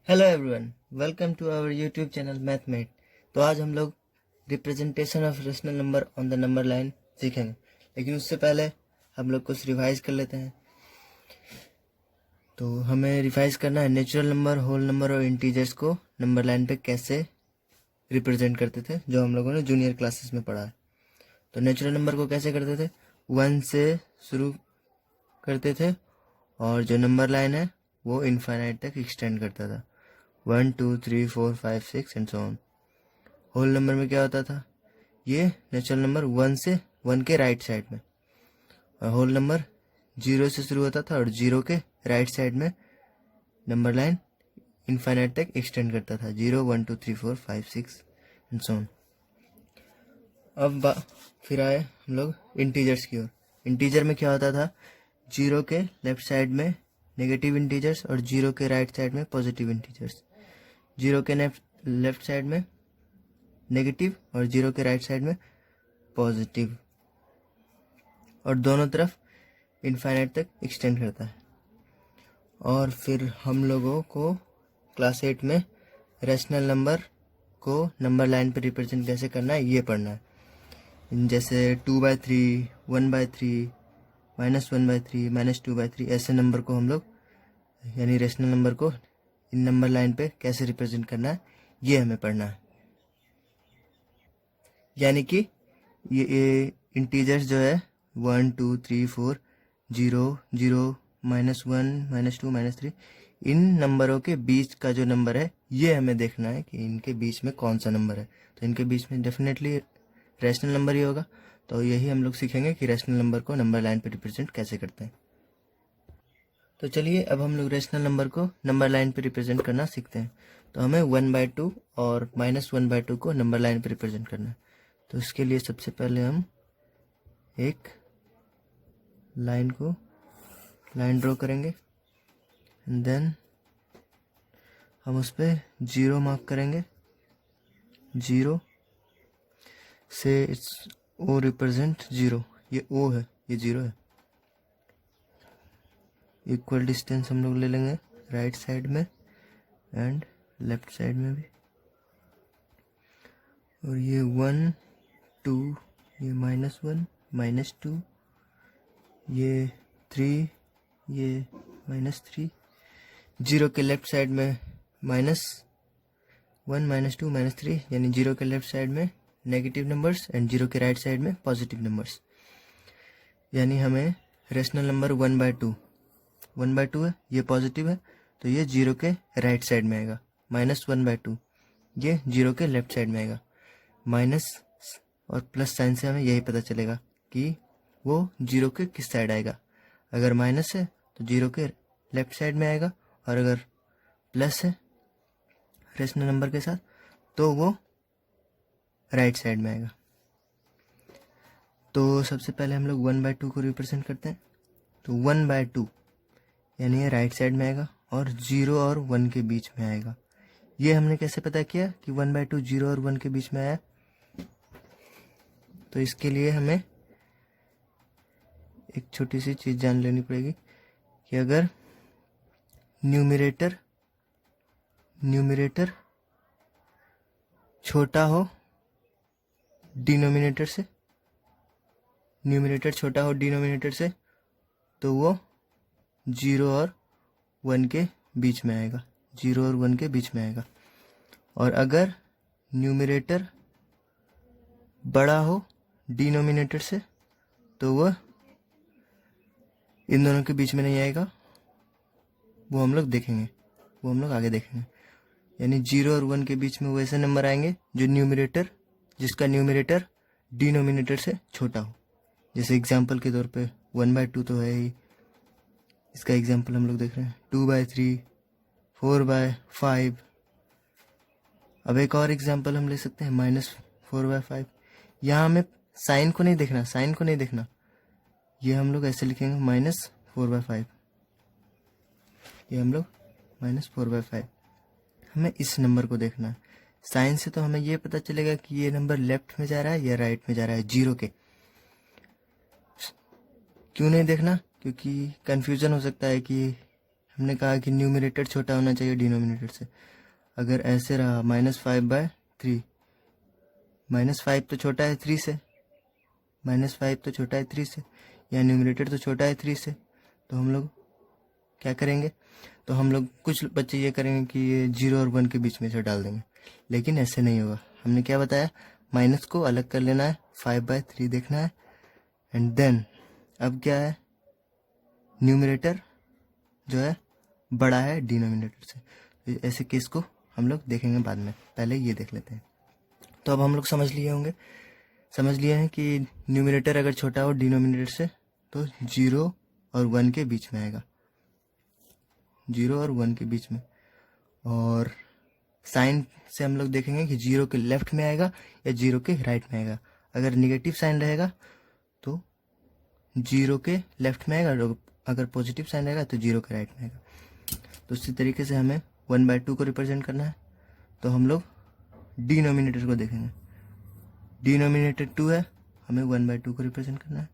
Hello everyone, welcome to our YouTube channel Mathmate. तो आज हम लोग representation of rational number on the number line सीखेंगे, लेकिन उससे पहले हम लोग कुछ रिवाइज कर लेते हैं। तो हमें रिवाइज करना है नेचुरल नंबर, होल नंबर और इंटीजर्स को नंबर लाइन पे कैसे रिप्रेजेंट करते थे, जो हम लोगों ने जूनियर क्लासेस में पढ़ा है। तो नेचुरल नंबर को कैसे करते थे, 1 से शुरू करते थे और जो नंबर लाइन है वो इनफाइनाइट तक एक्सटेंड करता था। 1 2 3 4 5 6 and so on. Whole number में क्या होता था, ये नेचुरल नंबर 1 से 1 के राइट साइड में, और होल नंबर 0 से शुरू होता था और 0 के राइट साइड में नंबर लाइन इनफाइनाइट तक एक्सटेंड करता था। 0 1 2 3 4 5 6 एंड सो ऑन। अब फिर आए हम लोग इंटीजर्स की ओर। इंटीजर में क्या होता था, 0 के लेफ्ट साइड में नेगेटिव इंटीजर्स और 0 के राइट साइड में पॉजिटिव इंटीजर्स। 0 के लेफ्ट साइड में नेगेटिव और 0 के राइट साइड में पॉजिटिव, और दोनों तरफ इनफाइनाइट तक एक्सटेंड करता है। और फिर हम लोगों को क्लास 8 में रेशनल नंबर को नंबर लाइन पर रिप्रेजेंट कैसे करना है ये पढ़ना है। जैसे 2/3, 1/3, -1/3, -2/3, ऐसे नंबर को हम लोग यानी रेशनल नंबर को इन नंबर लाइन पे कैसे रिप्रेजेंट करना है ये हमें पढ़ना है। यानी कि ये इंटीजर्स जो है 1 2 3 4 0 0 -1 -2 -3, इन नंबरों के बीच का जो नंबर है ये हमें देखना है कि इनके बीच में कौन सा नंबर है। तो इनके बीच में डेफिनेटली रैशनल नंबर ही होगा। तो यही हम लोग सीखेंगे कि रैशनल नंबर को नंबर लाइन पे रिप्रेजेंट कैसे करते हैं। तो चलिए अब हम लोग रैशनल नंबर को नंबर लाइन पे रिप्रेजेंट करना सीखते हैं। तो हमें 1/2 और -1/2 को नंबर लाइन पे रिप्रेजेंट करना है। तो इसके लिए सबसे पहले हम एक लाइन ड्रॉ करेंगे एंड देन हम उस पर 0 मार्क करेंगे। 0 से इट्स ओ रिप्रेजेंट 0, ये ओ है, ये 0 है। इक्वल डिस्टेंस हम लोग ले लेंगे राइट साइड में एंड लेफ्ट साइड में भी। और ये 1 2, ये -1 -2, ये 3, ये -3। 0 के लेफ्ट साइड में -1 -2 -3, यानी 0 के लेफ्ट साइड में नेगेटिव नंबर्स एंड 0 के राइट साइड में पॉजिटिव नंबर्स। यानी हमें रेशनल नंबर 1/2 है, ये पॉजिटिव है तो ये 0 के राइट साइड में आएगा। -1/2 ये 0 के लेफ्ट साइड में आएगा। माइनस और प्लस साइन से हमें यही पता चलेगा कि वो 0 के किस साइड आएगा। अगर माइनस है तो 0 के लेफ्ट साइड में आएगा, और अगर प्लस है रेशनल नंबर के साथ तो वो राइट साइड में आएगा। तो सबसे पहले हम लोग 1/2 को रिप्रेजेंट करते हैं। तो 1/2 यानी ये राइट साइड में आएगा और 0 और 1 के बीच में आएगा। ये हमने कैसे पता किया कि 1/2 0 और 1 के बीच में आया? तो इसके लिए हमें एक छोटी सी चीज जान लेनी पड़ेगी कि अगर न्यूमरेटर छोटा हो डिनोमिनेटर से, न्यूमरेटर छोटा हो डिनोमिनेटर से, तो वो 0 और 1 के बीच में आएगा। 0 और 1 के बीच में आएगा। और अगर न्यूमरेटर बड़ा हो डिनोमिनेटर से तो वह इन दोनों के बीच में नहीं आएगा। वो हम लोग देखेंगे, वो हम लोग आगे देखेंगे। यानी 0 और 1 के बीच में वैसे नंबर आएंगे जो जिसका न्यूमरेटर डिनोमिनेटर से छोटा हो। जैसे एग्जाम्पल के तौर पे 1/2 तो है ही, इसका एग्जाम्पल हम लोग देख रहे हैं। 2/3, 4/5। अब एक और एग्जाम्पल हम ले सकते हैं -4/5। यहाँ हमें साइन को नहीं देखना, ये हम लोग ऐसे लिखेंगे -4/5। ये हम लोग -4/5, हमें इस नंबर को देखना है। साइन से तो हमें ये पता चलेगा कि ये नंबर लेफ्ट में जा रहा है या राइट में जा रहा है 0 के। क्यों नहीं देखना? क्योंकि कंफ्यूजन हो सकता है कि हमने कहा कि न्यूमरेटर छोटा होना चाहिए डिनोमिनेटर से। अगर ऐसे रहा -5/3, -5 तो छोटा है 3 से, -5 तो छोटा है 3 से, या न्यूमरेटर तो छोटा है 3 से, तो हम लोग क्या करेंगे, तो हम लोग कुछ बच्चे ये करेंगे कि ये 0 और 1 के बीच में से डाल देंगे, लेकिन ऐसे नहीं होगा। हमने क्या बताया, माइनस को अलग कर लेना है, 5/3 देखना है, एंड देन अब क्या है, न्यूमरेटर जो है बड़ा है डिनोमिनेटर से। तो ऐसे केस को हम लोग देखेंगे बाद में, पहले ये देख लेते हैं। तो अब हम लोग समझ लिए हैं कि न्यूमरेटर अगर छोटा हो डिनोमिनेटर से तो 0 और 1 के बीच में आएगा, 0 और 1 के बीच में। और साइन से हम लोग देखेंगे कि 0 के लेफ्ट में आएगा या 0 के राइट में आएगा। अगर निगेटिव साइन रहेगा तो 0 के लेफ्ट में आएगा, और अगर पॉजिटिव साइन रहेगा तो 0 के राइट में आएगा। तो उसी तरीके से हमें 1/2 को रिप्रेजेंट करना है। तो हम लोग डिनोमिनेटर को देखेंगे, डिनोमिनेटर 2 है, हमें 1/2 को रिप्रेजेंट करना है।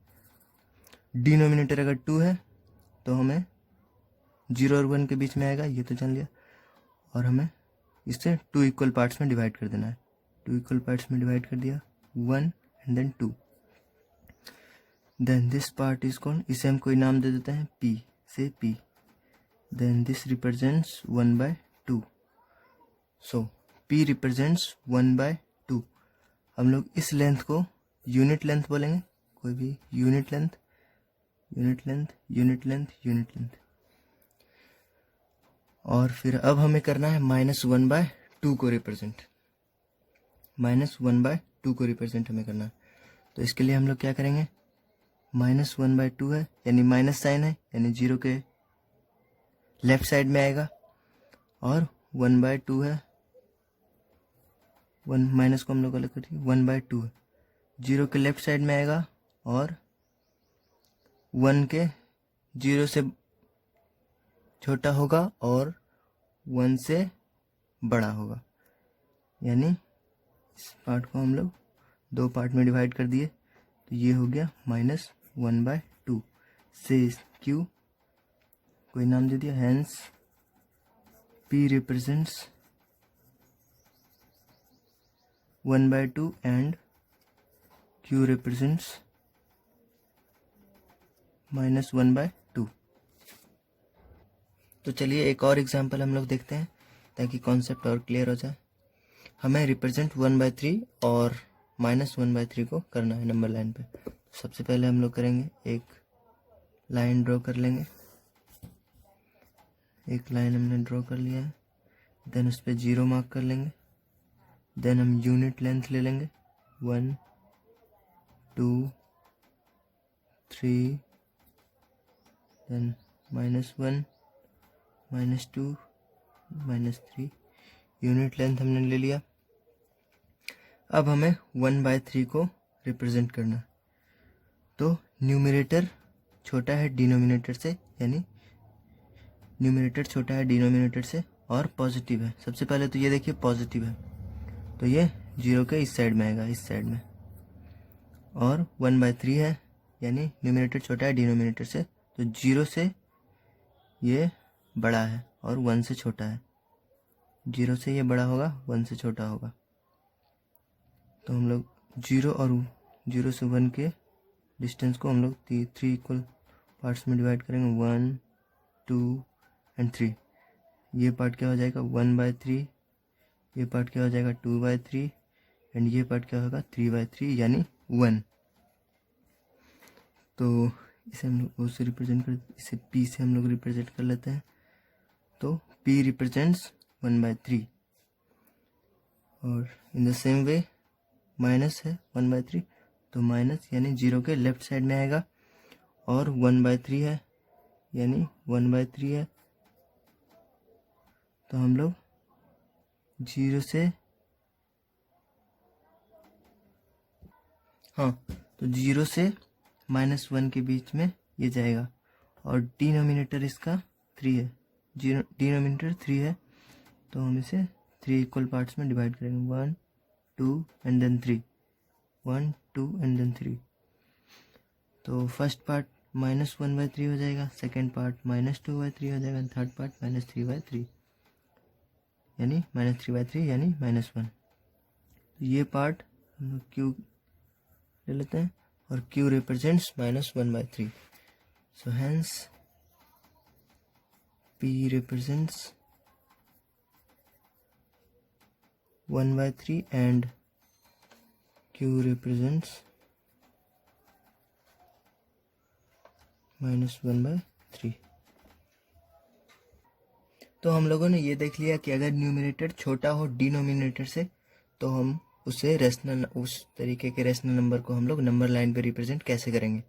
डिनोमिनेटर अगर 2 है तो हमें 0 और 1 के बीच में आएगा, ये तो जान लिया। और हमें इसे 2 इक्वल पार्ट्स में डिवाइड कर देना है। 2 इक्वल पार्ट्स में डिवाइड कर दिया, 1 and then 2। Then this part is called, इसे हम कोई नाम दे देते हैं P से P। Then this represents 1/2। So P represents 1/2। हम लोग इस लेंथ को यूनिट लेंथ बोलेंगे, कोई भी unit length, unit length, unit length, unit length. और फिर अब हमें करना है -1/2 को रिप्रेजेंट, -1/2 को रिप्रेजेंट हमें करना है। तो इसके लिए हम लोग क्या करेंगे, -1/2 है, यानी माइनस साइन है, यानी 0 के लेफ्ट साइड में आएगा, और 1/2 है, 1 माइनस को हम लोग अलग करेंगे, 1/2 है, 0 के लेफ्ट साइड में आएगा, और 1 के 0 से छोटा होगा और 1 से बड़ा होगा। यानी इस पार्ट को हम लोग 2 पार्ट में डिवाइड कर दिए, तो ये हो गया -1/2 से Q कोई नाम दे दिया, hence P represents 1/2 and Q represents -1/2। तो चलिए एक और एग्जांपल हम लोग देखते हैं ताकि कॉन्सेप्ट और क्लियर हो जाए। हमें रिप्रेजेंट 1/3 और -1/3 को करना है नंबर लाइन पे। सबसे पहले हम लोग करेंगे, एक लाइन ड्रॉ कर लेंगे, एक लाइन हमने ड्रॉ कर लिया है, देन उस पर 0 मार्क कर लेंगे, देन हम यूनिट लेंथ ले लेंगे, 1 2 3, देन -1 -2 -3, यूनिट लेंथ हमने ले लिया। अब हमें 1/3 को रिप्रेजेंट करना है। तो न्यूमरेटर छोटा है डिनोमिनेटर से, यानी न्यूमरेटर छोटा है डिनोमिनेटर से और पॉजिटिव है। सबसे पहले तो ये देखिए पॉजिटिव है, तो ये 0 के इस साइड में आएगा, इस साइड में, और 1/3 है, यानी न्यूमरेटर छोटा है डिनोमिनेटर से, तो 0 से ये बड़ा है और 1 से छोटा है, 0 से ये बड़ा होगा, 1 से छोटा होगा। तो हम लोग 0 से 1 के डिस्टेंस को हम लोग 3 इक्वल पार्ट्स में डिवाइड करेंगे, 1 2 एंड 3। ये पार्ट क्या हो जाएगा 1/3, ये पार्ट क्या हो जाएगा 2/3, एंड ये पार्ट क्या होगा 3/3 यानी 1। तो इसे हम लोग उससे रिप्रेजेंट कर, इसे P से हम लोग रिप्रेजेंट कर लेते हैं। तो P रिप्रेजेंट्स 1/3, और in the same way minus है 1/3, तो माइनस यानी 0 के लेफ्ट साइड में आएगा, और 1/3 है यानी 1/3 है, तो हम लोग 0 से, हाँ, तो 0 से -1 के बीच में ये जाएगा, और डिनोमिनेटर इसका 3 है, डिनोमिनेटर 3 है, तो हम इसे 3 इक्वल पार्ट्स में डिवाइड करेंगे, 1 2 एंड देन 3, 1 2 एंड देन 3। तो फर्स्ट पार्ट -1/3 हो जाएगा, सेकेंड पार्ट -2/3 हो जाएगा, थर्ड पार्ट -3/3 यानी -3/3 यानी -1। ये पार्ट हम लोग क्यू ले लेते हैं और Q represents -1/3। So hence P represents 1/3 and Q represents -1/3। तो हम लोगों ने ये देख लिया कि अगर न्यूमरेटर छोटा हो डिनोमिनेटर से तो हम उसे रेशनल, उस तरीके के रेशनल नंबर को हम लोग नंबर लाइन पे रिप्रेजेंट कैसे करेंगे।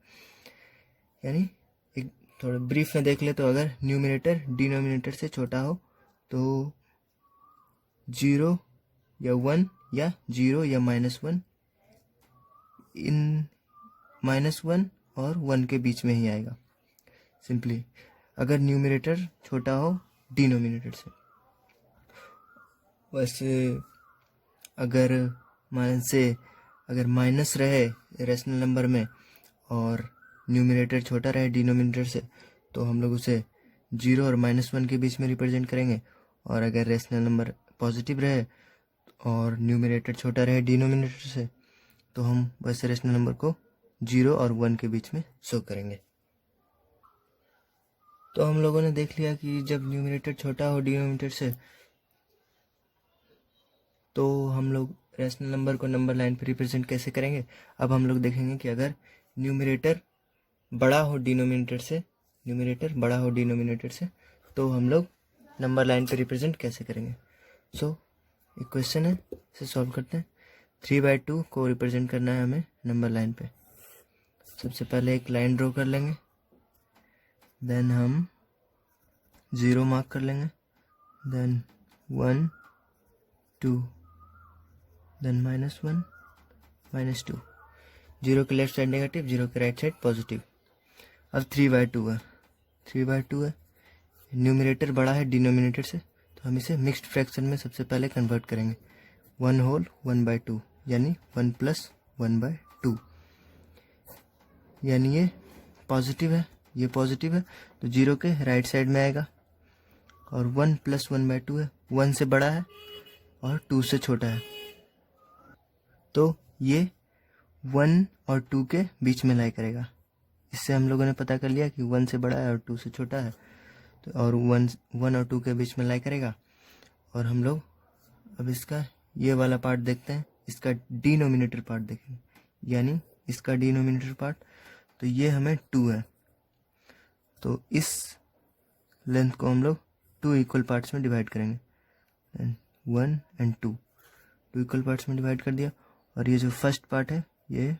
यानी एक थोड़ा ब्रीफ में देख ले तो अगर न्यूमरेटर डिनोमिनेटर से छोटा हो तो 0 या 1 या 0 या -1, इन -1 और 1 के बीच में ही आएगा सिंपली, अगर न्यूमरेटर छोटा हो डिनोमिनेटर से। वैसे अगर अगर माइनस रहे रेशनल नंबर में और न्यूमरेटर छोटा रहे डिनोमिनेटर से तो हम लोग उसे 0 और -1 के बीच में रिप्रेजेंट करेंगे। और अगर रेशनल नंबर पॉजिटिव रहे और न्यूमरेटर छोटा रहे डिनोमिनेटर से तो हम वैसे रेशनल नंबर को 0 और 1 के बीच में शो करेंगे। तो हम लोगों ने देख लिया कि जब न्यूमरेटर छोटा हो डिनोमिनेटर से तो हम लोग रेशनल नंबर को नंबर लाइन पर रिप्रेजेंट कैसे करेंगे। अब हम लोग देखेंगे कि अगर न्यूमरेटर बड़ा हो डिनोमिनेटर से तो हम लोग नंबर लाइन पे रिप्रेजेंट कैसे करेंगे। सो एक क्वेश्चन है, इसे सॉल्व करते हैं। 3/2 को रिप्रेजेंट करना है हमें नंबर लाइन पे। सबसे पहले एक लाइन ड्रॉ कर लेंगे, देन हम 0 मार्क कर लेंगे, देन 1 2 देन -1 -2। 0 के लेफ्ट साइड नेगेटिव, 0 के राइट साइड पॉजिटिव। अब 3/2 है, न्यूमरेटर बड़ा है डिनोमिनेटर से तो हम इसे मिक्स्ड फ्रैक्शन में सबसे पहले कन्वर्ट करेंगे। 1 होल 1/2 यानी 1 + 1/2, यानी ये पॉजिटिव है, ये पॉजिटिव है तो 0 के राइट साइड में आएगा। और 1 + 1/2 है, 1 से बड़ा है और 2 से छोटा है तो ये 1 और 2 के बीच में लाई करेगा। इससे हम लोगों ने पता कर लिया कि 1 से बड़ा है और 2 से छोटा है तो और 1 और 2 के बीच में लाई करेगा। और हम लोग अब इसका ये वाला पार्ट देखते हैं, इसका डिनोमिनेटर पार्ट देखेंगे, यानी इसका डिनोमिनेटर पार्ट तो ये हमें 2 है तो इस लेंथ को हम लोग 2 इक्वल पार्ट्स में डिवाइड करेंगे। 1 और 2 इक्वल पार्ट्स में डिवाइड कर दिया। और ये जो फर्स्ट पार्ट है ये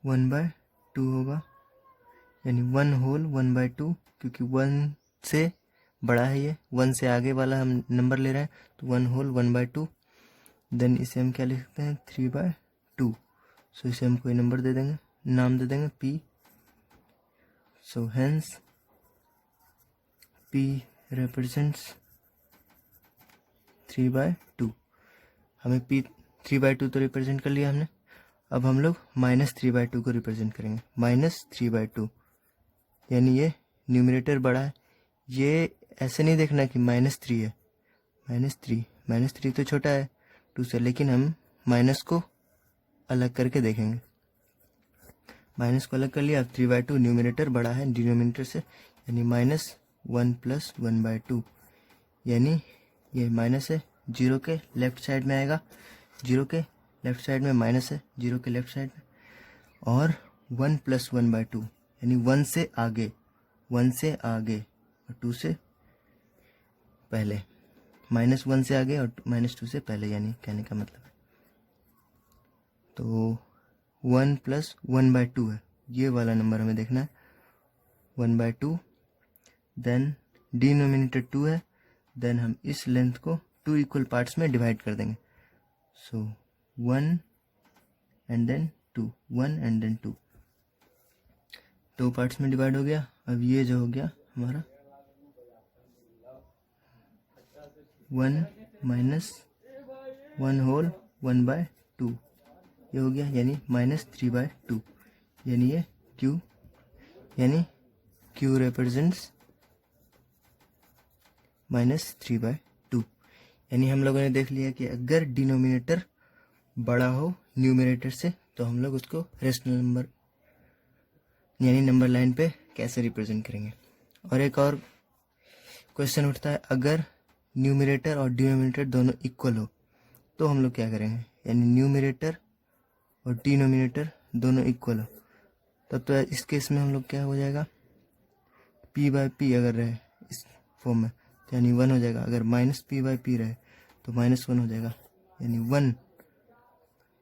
1/2 होगा, यानी 1 होल 1/2, क्योंकि 1 से बड़ा है, ये 1 से आगे वाला हम नंबर ले रहे हैं तो 1 होल 1/2। देन इसे हम क्या लिख सकते हैं 3/2। सो इसे हम कोई नंबर दे देंगे, नाम दे देंगे P। So hence P represents 3/2। हमें P 3/2 तो रिप्रेजेंट कर लिया हमने। अब हम लोग -3/2 को रिप्रेजेंट करेंगे, -3/2 यानी ये न्यूमरेटर बड़ा है। ये ऐसे नहीं देखना कि -3 है, -3 तो छोटा है 2 से, लेकिन हम माइनस को अलग करके देखेंगे। माइनस को अलग कर लिया। अब 3/2 न्यूमरेटर बड़ा है डिनोमिनेटर से, यानी -1 + 1/2, यानी ये माइनस है, 0 के लेफ्ट साइड में आएगा, 0 के लेफ्ट साइड में माइनस है, 0 के लेफ्ट साइड में। और 1 + 1/2 यानी 1 से आगे और 2 से पहले, -1 से आगे और -2 से पहले, यानी कहने का मतलब है। तो 1 + 1/2 है, ये वाला नंबर हमें देखना है 1/2। देन डिनोमिनेटर 2 है, देन हम इस लेंथ को 2 इक्वल पार्ट्स में डिवाइड कर देंगे। So 1 and then 2, 1 and then 2, 2 parts में डिवाइड हो गया। अब ये जो हो गया हमारा 1 - 1 होल 1/2 ये हो गया, यानी -3/2, यानी ये क्यू, यानी क्यू रिप्रेजेंट्स -3/2। यानी हम लोगों ने देख लिया कि अगर डिनोमिनेटर बड़ा हो न्यूमरेटर से तो हम लोग उसको रेशनल नंबर यानी नंबर लाइन पे कैसे रिप्रेजेंट करेंगे। और एक और क्वेश्चन उठता है, अगर न्यूमरेटर और डिनोमिनेटर दोनों इक्वल हो तो हम लोग क्या करेंगे, यानी न्यूमरेटर और डिनोमिनेटर दोनों इक्वल हो तब तो इस केस में हम लोग क्या हो जाएगा, p/p अगर रहे इस फॉर्म में तो यानी 1 हो जाएगा। अगर -p/p रहे तो -1 हो जाएगा, यानी 1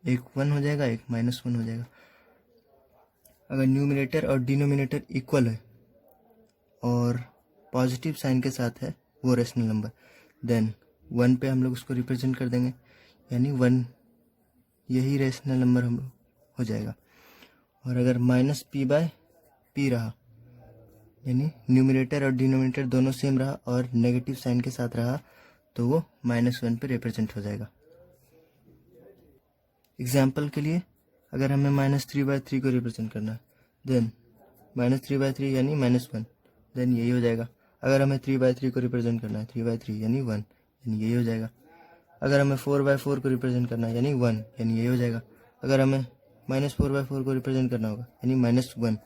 एक 1 हो जाएगा, एक -1 हो जाएगा। अगर न्यूमरेटर और डिनोमिनेटर इक्वल है और पॉजिटिव साइन के साथ है वो रेशनल नंबर, देन 1 पे हम लोग उसको रिप्रेजेंट कर देंगे, यानी 1 यही रेशनल नंबर हम हो जाएगा। और अगर -p/p रहा यानी न्यूमरेटर और डिनोमिनेटर दोनों सेम रहा और नेगेटिव साइन के साथ रहा तो वो -1 पे रिप्रेजेंट हो जाएगा। एग्जाम्पल के लिए अगर हमें -3/3 को रिप्रेजेंट करना है देन -3/3 यानी -1, देन यही हो जाएगा। अगर हमें 3/3 को रिप्रेजेंट करना है 3/3 यानी 1, यानी यही हो जाएगा। अगर हमें 4/4 को रिप्रेजेंट करना है यानी 1, यानी यही हो जाएगा। अगर हमें -4/4 को रिप्रेजेंट करना होगा यानी -1,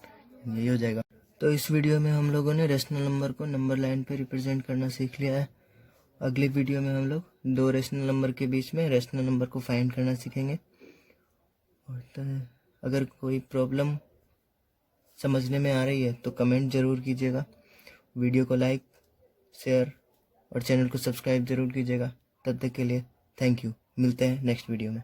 यही हो जाएगा। तो इस वीडियो में हम लोगों ने रेशनल नंबर को नंबर लाइन पे रिप्रेजेंट करना सीख लिया है। अगले वीडियो में हम लोग दो रेशनल नंबर के बीच में रेशनल नंबर को फाइंड करना सीखेंगे। और अगर कोई प्रॉब्लम समझने में आ रही है तो कमेंट ज़रूर कीजिएगा, वीडियो को लाइक शेयर और चैनल को सब्सक्राइब ज़रूर कीजिएगा। तब तक के लिए थैंक यू, मिलते हैं नेक्स्ट वीडियो में।